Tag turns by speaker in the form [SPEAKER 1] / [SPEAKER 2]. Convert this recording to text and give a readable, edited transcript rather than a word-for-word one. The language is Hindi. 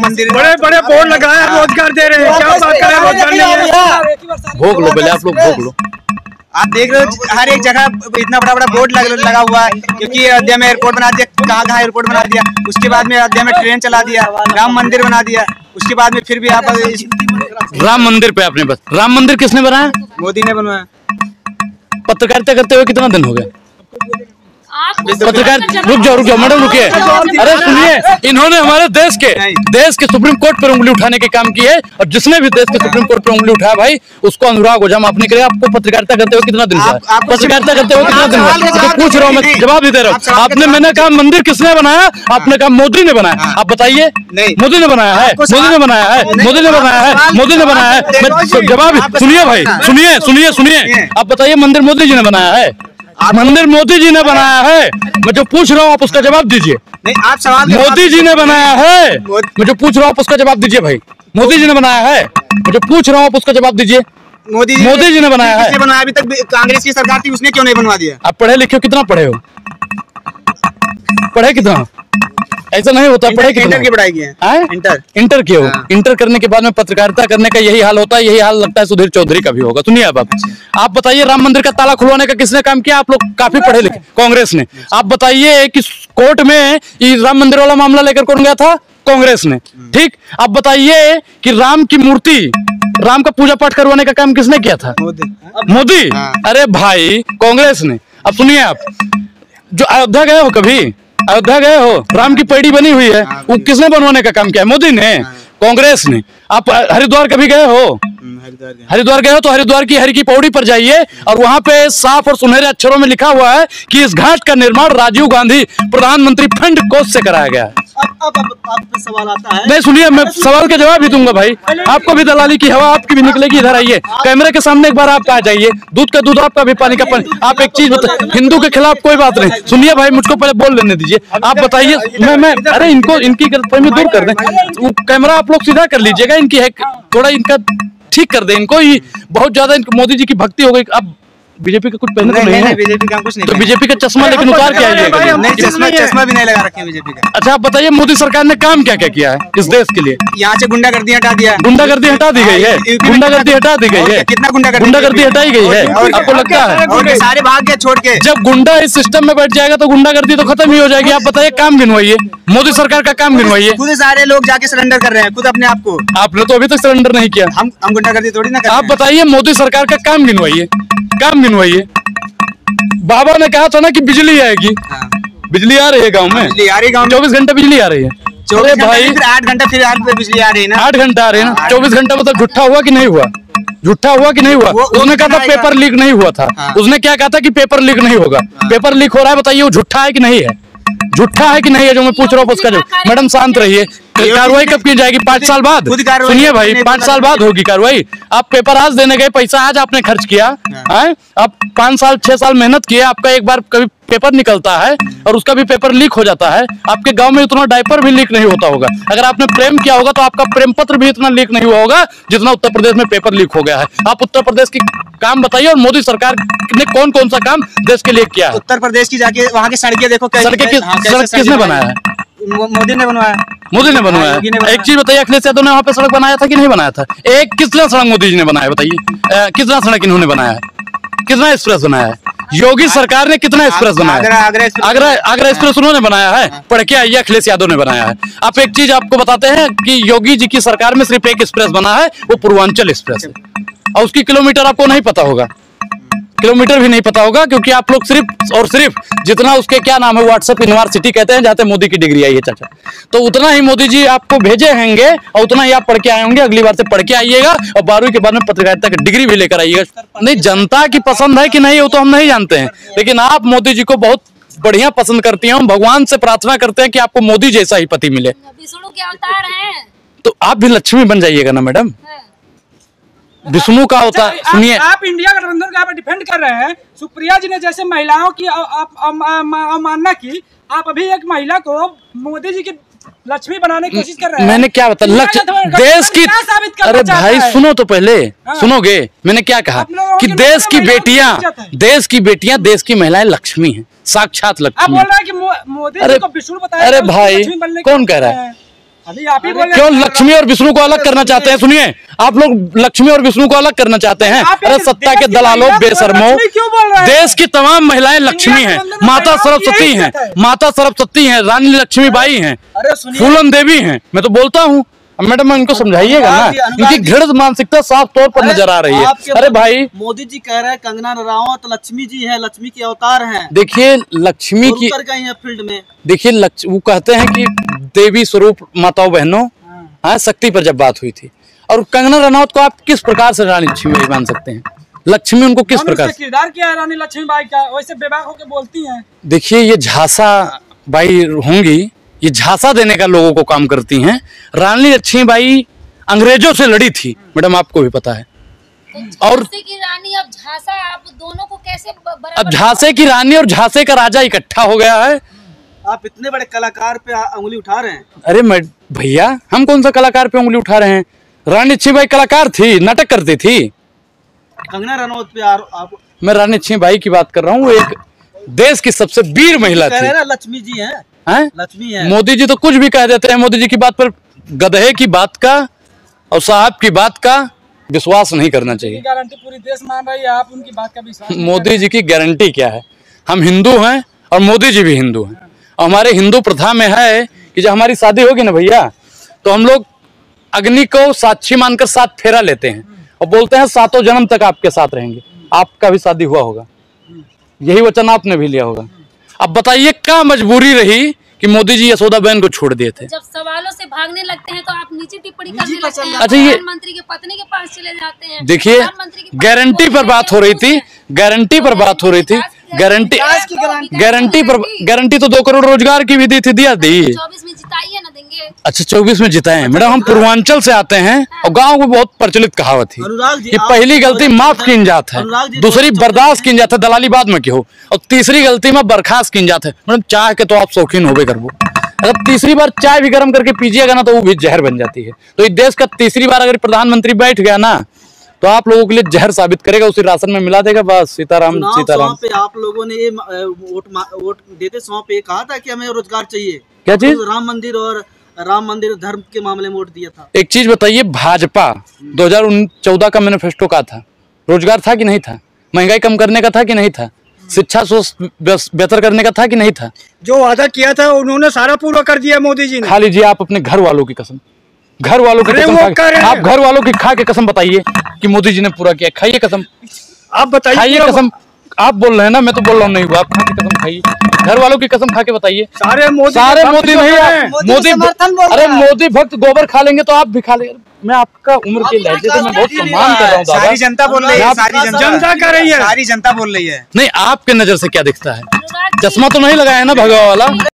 [SPEAKER 1] मंदिर,
[SPEAKER 2] बड़े बड़े बोर्ड लगाए, रोजगार दे रहे हैं, क्या बात कर रहे हैं, रोजगार नहीं है।
[SPEAKER 3] भोग लो पहले, आप लोग भोग लो।
[SPEAKER 1] आप देख रहे हो हर एक जगह इतना बड़ा बड़ा बोर्ड लगा हुआ है, क्योंकि अयोध्या में एयरपोर्ट बना दिया, कहाँ एयरपोर्ट बना दिया, उसके बाद में अयोध्या में ट्रेन चला दिया, राम मंदिर बना दिया, उसके बाद में फिर भी आप
[SPEAKER 3] राम मंदिर पे आपने, बस राम मंदिर किसने बनाया?
[SPEAKER 1] मोदी ने बनवाया।
[SPEAKER 3] पत्रकारिता करते हुए कितना दिन हो गया? पत्रकार, रुक जाओ मैडम, रुकिए। अरे सुनिए, इन्होंने हमारे देश के सुप्रीम कोर्ट पर उंगली उठाने के काम की है, और जिसने भी देश के सुप्रीम कोर्ट पर उंगली उठाया भाई, उसको अनुराग ओझा माफ नहीं करेगा। आपको पत्रकारिता करते हुए कितना दिन हुआ? पत्रकारिता करते हुए कितना दिन हुआ? तो पूछ रहा हूँ मैं, जवाब ही दे रहा हूँ। आपने, मैंने कहा मंदिर किसने बनाया? आपने कहा मोदी ने बनाया। आप बताइए, मोदी ने बनाया है, मोदी ने बनाया है, मोदी ने बनाया है, मोदी ने बनाया है। जवाब सुनिए भाई, सुनिए। आप बताइए, मंदिर मोदी जी ने बनाया है? मंदिर मोदी जी ने बनाया है। मैं जो पूछ रहा हूँ आप उसका जवाब दीजिए।
[SPEAKER 1] नहीं, आप सवाल,
[SPEAKER 3] मोदी जी ने बनाया है। मैं जो पूछ रहा हूँ आप उसका जवाब दीजिए भाई। मोदी जी ने बनाया है। मैं जो पूछ रहा हूँ आप उसका जवाब दीजिए। मोदी जी ने बनाया है।
[SPEAKER 1] बनाया, अभी तक कांग्रेस की सरकार थी, उसने क्यों नहीं बनवा दिया?
[SPEAKER 3] आप पढ़े लिखे हो? कितना पढ़े हो? पढ़े कितना? ऐसा नहीं होता। पढ़े कितना?
[SPEAKER 1] इंटर की पढ़ाई की है।
[SPEAKER 3] इंटर किए हो? इंटर करने के बाद में पत्रकारिता करने का यही हाल होता है। यही हाल लगता है सुधीर चौधरी का भी होगा। सुनिए अब आप बताइए, राम मंदिर का ताला खुलवाने का किसने काम किया? आप लोग काफी पढ़े लिखे, कांग्रेस ने। आप बताइए कि कोर्ट में राम मंदिर वाला मामला लेकर कौन गया था? कांग्रेस ने। ठीक, आप बताइए कि राम की मूर्ति, राम का पूजा पाठ करवाने का काम किसने किया था? मोदी। अरे भाई, कांग्रेस ने। अब सुनिए, आप जो अयोध्या गए हो, कभी अयोध्या गए हो? राम की पैड़ी बनी हुई है, वो किसने बनवाने का काम किया है? मोदी ने, कांग्रेस ने। आप हरिद्वार कभी गए हो? हरिद्वार गए हो तो हरिद्वार की हरि की पौड़ी पर जाइए, और वहां पे साफ और सुनहरे अक्षरों में लिखा हुआ है कि इस घाट का निर्माण राजीव गांधी प्रधानमंत्री फंड कोष से कराया गया है।
[SPEAKER 4] अब सवाल आता है।
[SPEAKER 3] नहीं, सुनिए, मैं सवाल का जवाब भी दूंगा भाई। आपको भी दलाली की हवा आपकी भी निकलेगी। इधर आइए, कैमरे के सामने एक बार आप आ जाइए। दूध का दूध, आपका भी पानी का पानी। आप एक चीज बताइए, हिंदू के खिलाफ कोई बात नहीं। सुनिए भाई, मुझको पहले बोल लेने दीजिए। आप बताइए, मैं अरे इनकी गलतफहमी दूर कर दें। कैमरा आप लोग सीधा कर लीजिएगा, इनकी है थोड़ा, इनका ठीक कर दे इनको। बहुत ज्यादा मोदी जी की भक्ति हो गई। अब बीजेपी का कुछ पहले तो नहीं है।
[SPEAKER 1] बीजेपी का कुछ नहीं,
[SPEAKER 3] तो बीजेपी का चश्मा लेकिन उतार के आइएगा।
[SPEAKER 1] चश्मा भी नहीं लगा रखे बीजेपी का।
[SPEAKER 3] अच्छा, आप बताइए, मोदी सरकार ने काम क्या क्या किया है इस देश के लिए?
[SPEAKER 1] यहाँ से गुंडागर्दी हटा दिया।
[SPEAKER 3] गुंडागर्दी हटा दी गई है। गुंडागर्दी हटा दी गई है।
[SPEAKER 1] कितना
[SPEAKER 3] गुंडागर्दी हटाई गई है? आपको लगता है
[SPEAKER 1] सारे भाग के छोड़ के?
[SPEAKER 3] जब गुंडा इस सिस्टम में बैठ जाएगा तो गुंडागर्दी तो खत्म ही हो जाएगी। आप बताइए, काम गिनवाइए, मोदी सरकार का काम गिनवाइए।
[SPEAKER 1] खुद सारे लोग जाके सरेंडर कर रहे हैं, खुद अपने आप को।
[SPEAKER 3] आपने तो अभी तक सरेंडर नहीं किया।
[SPEAKER 1] हम गुंडागर्दी थोड़ी ना कर रहे हैं।
[SPEAKER 3] आप बताइए, मोदी सरकार का काम गिनवाइए, काम गिनवाइए। बाबा ने कहा था ना कि बिजली आएगी। बिजली आ रही है गांव में?
[SPEAKER 1] बिजली आ रही है गांव में।
[SPEAKER 3] 24 घंटे बिजली आ रही है।
[SPEAKER 1] अरे भाई, 8 घंटा फिर बिजली आ रही है ना।
[SPEAKER 3] 8 घंटा आ रही है ना। 24 घंटा मतलब झूठा हुआ कि नहीं हुआ? झूठा हुआ कि नहीं हुआ? उसने कहा था पेपर लीक नहीं हुआ था। उसने क्या कहा था कि पेपर लीक नहीं होगा। पेपर लीक हो रहा है, बताइए वो झूठा है कि नहीं है? झूठा है कि नहीं है जो मैं पूछ रहा हूँ उसका जवाब। मैडम शांत रहिए। कार्रवाई कब की जाएगी? 5 साल बाद। सुनिए भाई, 5 साल बाद होगी कार्रवाई। आप पेपर आज देने गए, पैसा आज आपने खर्च किया है। आप 5 साल 6 साल मेहनत किए, आपका एक बार कभी पेपर निकलता है और उसका भी पेपर लीक हो जाता है। आपके गांव में उतना डायपर भी लीक नहीं होता होगा। अगर आपने प्रेम किया होगा तो आपका प्रेम पत्र भी इतना लीक नहीं हुआ होगा जितना उत्तर प्रदेश में पेपर लीक हो गया है। आप उत्तर प्रदेश की काम बताइए, और मोदी सरकार ने कौन कौन सा काम देश के लिए किया है?
[SPEAKER 1] उत्तर प्रदेश की जाके वहाँ की सड़कें देखो।
[SPEAKER 3] सड़क किसने बनाया है?
[SPEAKER 1] मोदी ने बनवाया।
[SPEAKER 3] मोदी ने बनवाया। एक चीज बताइए, अखिलेश यादव ने वहाँ पे सड़क बनाया था कि नहीं बनाया था? एक कितना सड़क मोदी जी ने बनाया बताइए? कितना सड़क इन्होंने बनाया है? कितना एक्सप्रेस बनाया है? योगी सरकार ने कितना एक्सप्रेस बनाया? आगरा एक्सप्रेस उन्होंने बनाया है। पढ़ के आइए, अखिलेश यादव ने बनाया है। आप एक चीज आपको बताते हैं कि योगी जी की सरकार में सिर्फ एक एक्सप्रेस बना है, वो पूर्वांचल एक्सप्रेस है, और उसकी किलोमीटर आपको नहीं पता होगा। किलोमीटर भी नहीं पता होगा, क्योंकि आप लोग सिर्फ और सिर्फ जितना उसके क्या नाम है, व्हाट्सएप यूनिवर्सिटी कहते हैं, जहाँ मुझे की डिग्री आई है चाचा, तो उतना ही मोदी जी आपको भेजे होंगे और उतना ही आप पढ़ के आए होंगे। अगली बार से पढ़ के आइएगा और 12वीं के बाद में पत्रकारिता की डिग्री भी लेकर आइएगा। नहीं, जनता की पसंद है कि नहीं वो तो हम नहीं जानते हैं, लेकिन आप मोदी जी को बहुत बढ़िया पसंद करती हैं। हम भगवान से प्रार्थना करते हैं कि आपको मोदी जैसा ही पति मिले।
[SPEAKER 5] विष्णु के अवतार हैं,
[SPEAKER 3] तो आप भी लक्ष्मी बन जाइएगा ना मैडम। विष्णु का होता है। सुनिए,
[SPEAKER 2] आप इंडिया गठबंधन का डिफेंड कर रहे हैं। सुप्रिया जी ने जैसे महिलाओं की अवमानना की, आप अभी एक महिला को मोदी जी की लक्ष्मी बनाने की कोशिश कर रहे हैं।
[SPEAKER 3] मैंने क्या बताया? लक्ष्य देश की। अरे भाई सुनो तो पहले। सुनोगे मैंने क्या कहा कि देश की बेटियां देश की महिलाएं लक्ष्मी हैं, साक्षात लक्ष्मी।
[SPEAKER 2] आप बोल रहे हैं कि मोदी जी को विष्णु बताया।
[SPEAKER 3] अरे भाई कौन कह रहा है?
[SPEAKER 2] अभी आप ही बोल
[SPEAKER 3] क्यों लक्ष्मी और विष्णु को अलग करना चाहते हैं? सुनिए, आप लोग लक्ष्मी और विष्णु को अलग करना चाहते हैं। अरे सत्ता के दलालों, बेशर्मो, देश की तमाम महिलाएं लक्ष्मी हैं, माता सरस्वती हैं, माता सरस्वती हैं, रानी लक्ष्मीबाई हैं, फूलन देवी हैं। मैं तो बोलता हूँ, मैडम इनको समझाइएगा ना, इनकी घृणित मानसिकता साफ तौर पर नजर आ रही है। अरे भाई,
[SPEAKER 4] मोदी जी कह रहे हैं कंगना रनावत लक्ष्मी जी हैं, लक्ष्मी के अवतार हैं।
[SPEAKER 3] देखिए लक्ष्मी की
[SPEAKER 4] गई है फील्ड में। देखिए
[SPEAKER 3] वो कहते हैं कि देवी स्वरूप माताओं बहनों, हाँ, शक्ति पर जब बात हुई थी। और कंगना रनावत को आप किस प्रकार से रानी लक्ष्मीबाई मान सकते हैं? लक्ष्मी उनको किस प्रकार से
[SPEAKER 2] किरदार किया है रानी लक्ष्मीबाई का, वैसे बेबाक होकर बोलती हैं।
[SPEAKER 3] देखिए ये झांसा बाई होंगी, ये झांसा देने का लोगों को काम करती हैं। रानी लक्ष्मीबाई अंग्रेजों से लड़ी थी, मैडम आपको भी पता है। और
[SPEAKER 5] की रानी अब झांसा, आप दोनों को कैसे
[SPEAKER 3] अब झांसे की रानी और झांसे का राजा इकट्ठा हो गया है।
[SPEAKER 4] आप इतने बड़े कलाकार पे उंगली उठा रहे हैं।
[SPEAKER 3] अरे भैया, हम कौन सा कलाकार पे उंगली उठा रहे हैं? रानी लक्ष्मीबाई कलाकार थी, नाटक करती थी।
[SPEAKER 4] कंगना रनौत पे आप
[SPEAKER 3] मैं रानी लक्ष्मीबाई की बात कर रहा हूँ। वो एक देश की सबसे वीर महिला थी।
[SPEAKER 4] लक्ष्मी जी हैं, लक्ष्मी है।
[SPEAKER 3] मोदी जी तो कुछ भी कह देते हैं। मोदी जी की बात पर गधे की बात का और साहब की बात का विश्वास नहीं करना चाहिए।
[SPEAKER 2] गारंटी पूरी देश मान रही है, आप उनकी बात का विश्वास?
[SPEAKER 3] मोदी जी की गारंटी क्या है? हम हिंदू हैं और मोदी जी भी हिंदू हैं। हमारे हिंदू प्रथा में है कि जब हमारी शादी होगी ना भैया, तो हम लोग अग्नि को साक्षी मानकर 7 फेरा लेते हैं और बोलते हैं 7 जन्म तक आपके साथ रहेंगे। आपका भी शादी हुआ होगा, यही वचन आपने भी लिया होगा। अब बताइए क्या मजबूरी रही कि मोदी जी यशोदाबेन को छोड़ दिए थे?
[SPEAKER 5] जब सवालों से भागने लगते हैं तो आप नीचे टिप्पणी करने लगते हैं।
[SPEAKER 3] अच्छा, ये
[SPEAKER 5] प्रधानमंत्री की पत्नी के पास चले जाते हैं।
[SPEAKER 3] देखिए, गारंटी पर बात हो रही थी, गारंटी पर बात हो रही थी, गारंटी तो 2 करोड़ रोजगार की भी दी थी, दिया दी।
[SPEAKER 5] 24 में जिताइए ना देंगे।
[SPEAKER 3] अच्छा 24 में जिताए हैं। मैडम हम पूर्वांचल से आते हैं और गांव में बहुत प्रचलित कहावत थी कि पहली गलती माफ की जात है, दूसरी बर्दाश्त की जात है, दलाली बाद में क्यों, और तीसरी गलती में बर्खास्त की जात है। मैडम चाय के तो आप शौकीन हो करबो, अगर तीसरी बार चाय भी गर्म करके पीजिएगा ना तो वो भी जहर बन जाती है। तो इस देश का तीसरी बार अगर प्रधानमंत्री बैठ गया ना तो आप लोगों के लिए जहर साबित करेगा, उसी राशन में मिला देगा, बस सीताराम सीताराम।
[SPEAKER 4] पे आप लोगों ने ये वोट देते समय पे कहा था कि हमें रोजगार चाहिए।
[SPEAKER 3] क्या चीज?
[SPEAKER 4] राम मंदिर धर्म के मामले में वोट दिया था।
[SPEAKER 3] एक चीज बताइए, भाजपा 2014 का मैनिफेस्टो का था, रोजगार था कि नहीं था? महंगाई कम करने का था कि नहीं था? शिक्षा बेहतर करने का था कि नहीं था?
[SPEAKER 1] जो वादा किया था उन्होंने सारा पूरा कर दिया मोदी जी ने।
[SPEAKER 3] खा लीजिए आप अपने घर वालों की कसम, घर वालों की कसम, आप घर वालों की खा के कसम बताइए कि मोदी जी ने पूरा किया। खाइए कसम,
[SPEAKER 1] आप बताइए,
[SPEAKER 3] खाइए कसम। आप बोल रहे हैं ना, मैं तो बोल रहा हूँ नहीं हुआ। आप खा के कसम खाइए, घर वालों की कसम खा के बताइए। सारे मोदी नहीं है, मोदी, अरे मोदी भक्त गोबर खा लेंगे तो आप भी खा लेंगे। मैं आपका उम्र के लहजे से मैं बहुत सम्मान कर रहा हूँ।
[SPEAKER 1] सारी जनता बोल रही है, सारी जनता कर रही है, सारी जनता बोल रही है।
[SPEAKER 3] नहीं, आपके नजर से क्या दिखता है? चश्मा तो नहीं लगाया ना भगवा वाला?